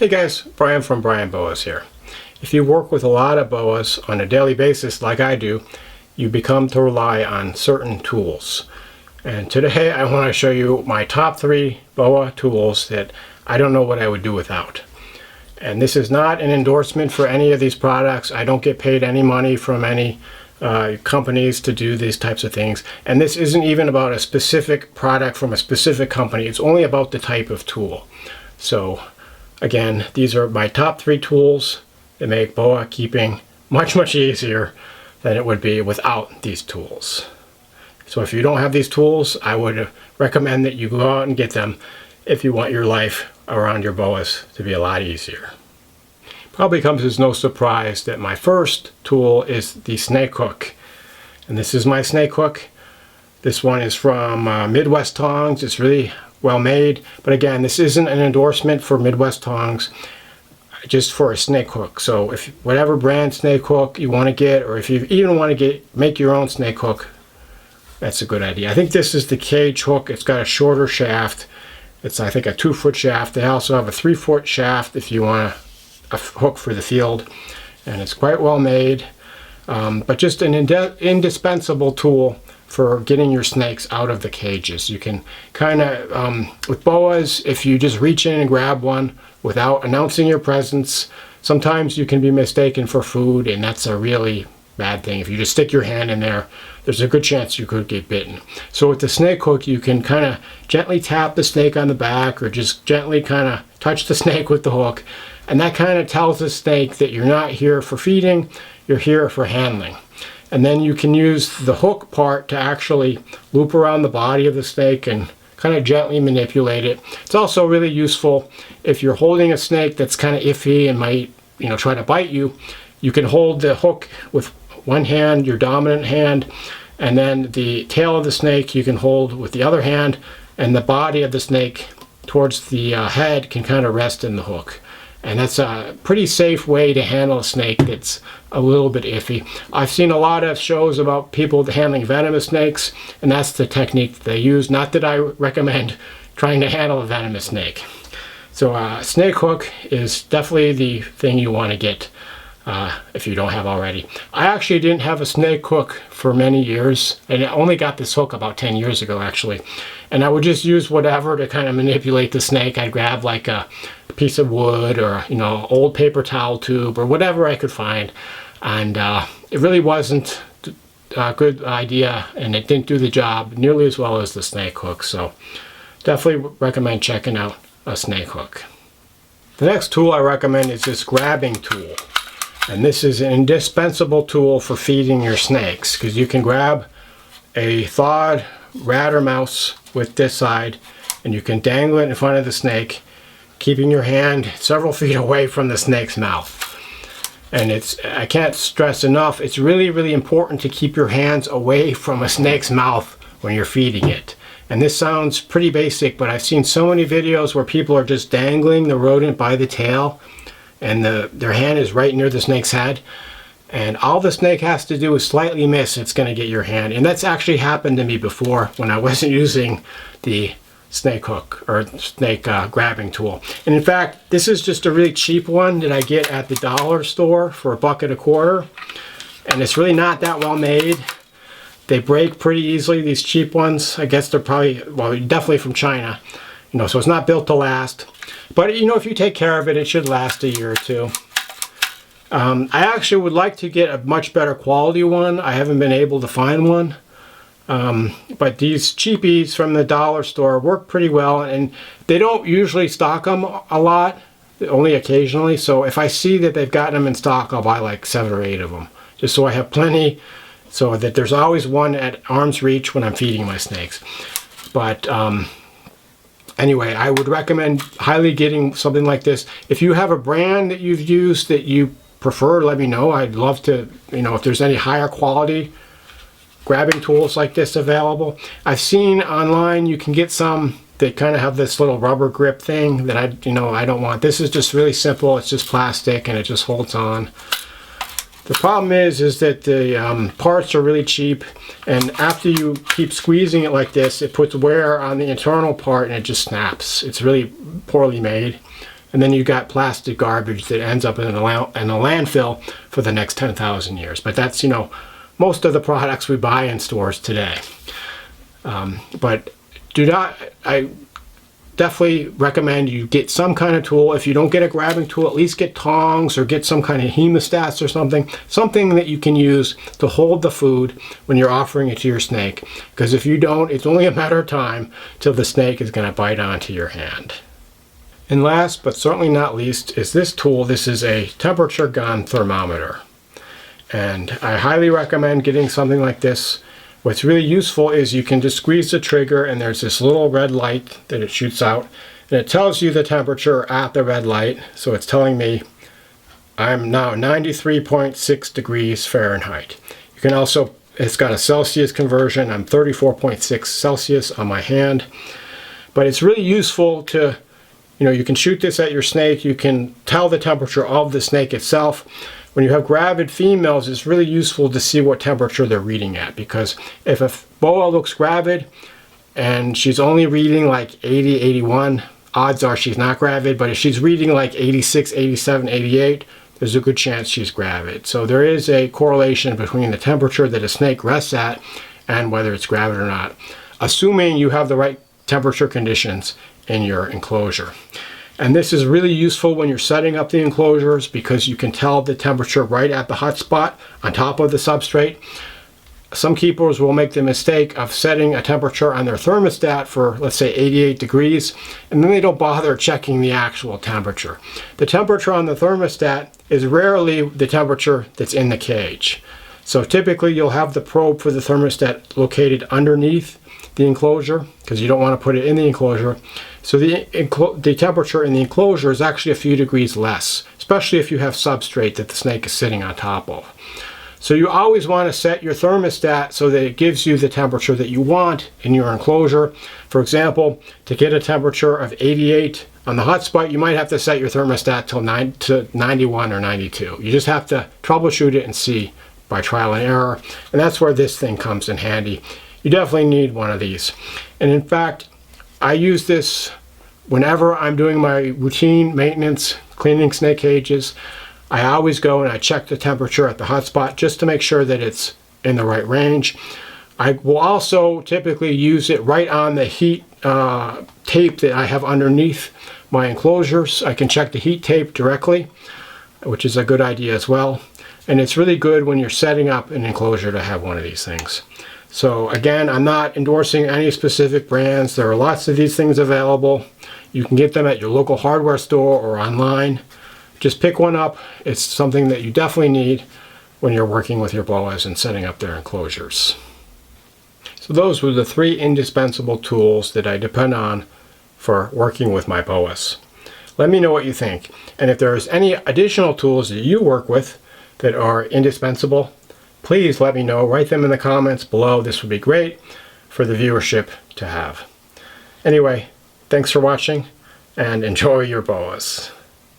Hey guys, Brian from Boas here. If you work with a lot of boas on a daily basis like I do, you become to rely on certain tools. And today I want to show you my top 3 boa tools that I don't know what I would do without. And this is not an endorsement for any of these products. I don't get paid any money from any companies to do these types of things. And this isn't even about a specific product from a specific company. It's only about the type of tool. So again, these are my top 3 tools that make boa keeping much easier than it would be without these tools. So if you don't have these tools, I would recommend that you go out and get them if you want your life around your boas to be a lot easier. Probably comes as no surprise that my first tool is the snake hook. And this is my snake hook. This one is from Midwest Tongs. It's really well made, but again, this isn't an endorsement for Midwest Tongs, just for a snake hook. So if whatever brand snake hook you want to get, or if you even want to make your own snake hook, that's a good idea. I think this is the cage hook. It's got a shorter shaft. It's, I think, a 2-foot shaft. They also have a 3-foot shaft if you want a hook for the field, and it's quite well made, but just an indispensable tool for getting your snakes out of the cages. You can kind of, with boas, if you just reach in and grab one without announcing your presence, sometimes you can be mistaken for food, and that's a really bad thing. If you just stick your hand in there, there's a good chance you could get bitten. So with the snake hook, you can kind of gently tap the snake on the back, or just gently kind of touch the snake with the hook, and that kind of tells the snake that you're not here for feeding, you're here for handling. And then you can use the hook part to actually loop around the body of the snake and kind of gently manipulate it. It's also really useful if you're holding a snake that's kind of iffy and might, try to bite you. You can hold the hook with one hand, your dominant hand, and then the tail of the snake you can hold with the other hand, and the body of the snake towards the head can kind of rest in the hook. And that's a pretty safe way to handle a snake that's a little bit iffy. I've seen a lot of shows about people handling venomous snakes, and that's the technique that they use. Not that I recommend trying to handle a venomous snake. So snake hook is definitely the thing you want to get if you don't have already. I actually didn't have a snake hook for many years, and I only got this hook about 10 years ago actually. And I would just use whatever to kind of manipulate the snake. I'd grab like a piece of wood, or old paper towel tube, or whatever I could find, and it really wasn't a good idea, and it didn't do the job nearly as well as the snake hook. So definitely recommend checking out a snake hook. The next tool I recommend is this grabbing tool, and this is an indispensable tool for feeding your snakes, because you can grab a thawed rat or mouse with this side, and you can dangle it in front of the snake, keeping your hand several feet away from the snake's mouth. And I can't stress enough, it's really important to keep your hands away from a snake's mouth when you're feeding it. And this sounds pretty basic, but I've seen so many videos where people are just dangling the rodent by the tail, and their hand is right near the snake's head, and all the snake has to do is slightly miss, it's going to get your hand. And that's actually happened to me before when I wasn't using the snake hook or snake grabbing tool. And in fact, this is just a really cheap one that I get at the dollar store for $1.25, and it's really not that well made. They break pretty easily, these cheap ones. I guess they're probably, well, definitely from China, so it's not built to last. But if you take care of it, it should last a year or two. I actually would like to get a much better quality one. I haven't been able to find one. But these cheapies from the dollar store work pretty well, and they don't usually stock them a lot, only occasionally. So if I see that they've gotten them in stock, I'll buy like 7 or 8 of them, just so I have plenty, so that there's always one at arm's reach when I'm feeding my snakes. But anyway, I would recommend highly getting something like this. If you have a brand that you've used that you prefer, let me know. I'd love to, if there's any higher quality grabbing tools like this available. I've seen online you can get some that kind of have this little rubber grip thing that I don't want. This is just really simple. It's just plastic and it just holds on. The problem is that the parts are really cheap, and after you keep squeezing it like this, it puts wear on the internal part and it just snaps. It's really poorly made. and then you got plastic garbage that ends up in a landfill for the next 10,000 years. But that's, most of the products we buy in stores today. But I definitely recommend you get some kind of tool. If you don't get a grabbing tool, at least get tongs or get some kind of hemostats or something that you can use to hold the food when you're offering it to your snake. Because if you don't, it's only a matter of time till the snake is going to bite onto your hand. And last but certainly not least is this tool. This is a temperature gun thermometer. And I highly recommend getting something like this. What's really useful is you can just squeeze the trigger and there's this little red light that it shoots out, and it tells you the temperature at the red light. So it's telling me I'm now 93.6 degrees Fahrenheit. You can also, it's got a Celsius conversion. I'm 34.6 Celsius on my hand. But it's really useful to, you can shoot this at your snake. You can tell the temperature of the snake itself. When you have gravid females, it's really useful to see what temperature they're reading at, because if a boa looks gravid and she's only reading like 80, 81, odds are she's not gravid. But if she's reading like 86, 87, 88, there's a good chance she's gravid. So there is a correlation between the temperature that a snake rests at and whether it's gravid or not, assuming you have the right temperature conditions in your enclosure. And this is really useful when you're setting up the enclosures, because you can tell the temperature right at the hot spot on top of the substrate. Some keepers will make the mistake of setting a temperature on their thermostat for, let's say, 88 degrees, and then they don't bother checking the actual temperature. The temperature on the thermostat is rarely the temperature that's in the cage. So typically you'll have the probe for the thermostat located underneath the enclosure, because you don't want to put it in the enclosure. So the temperature in the enclosure is actually a few degrees less, especially if you have substrate that the snake is sitting on top of. So you always want to set your thermostat so that it gives you the temperature that you want in your enclosure. For example, to get a temperature of 88 on the hot spot, you might have to set your thermostat to 91 or 92. You just have to troubleshoot it and see by trial and error. And that's where this thing comes in handy. You definitely need one of these. And in fact, I use this whenever I'm doing my routine maintenance, cleaning snake cages. I always go and I check the temperature at the hot spot just to make sure that it's in the right range. I will also typically use it right on the heat tape that I have underneath my enclosures. I can check the heat tape directly, which is a good idea as well. And it's really good when you're setting up an enclosure to have one of these things. So again, I'm not endorsing any specific brands. There are lots of these things available. You can get them at your local hardware store or online. Just pick one up. It's something that you definitely need when you're working with your boas and setting up their enclosures. So those were the 3 indispensable tools that I depend on for working with my boas. Let me know what you think. And if there's any additional tools that you work with that are indispensable, please let me know. Write them in the comments below. This would be great for the viewership to have. Anyway, thanks for watching and enjoy your boas.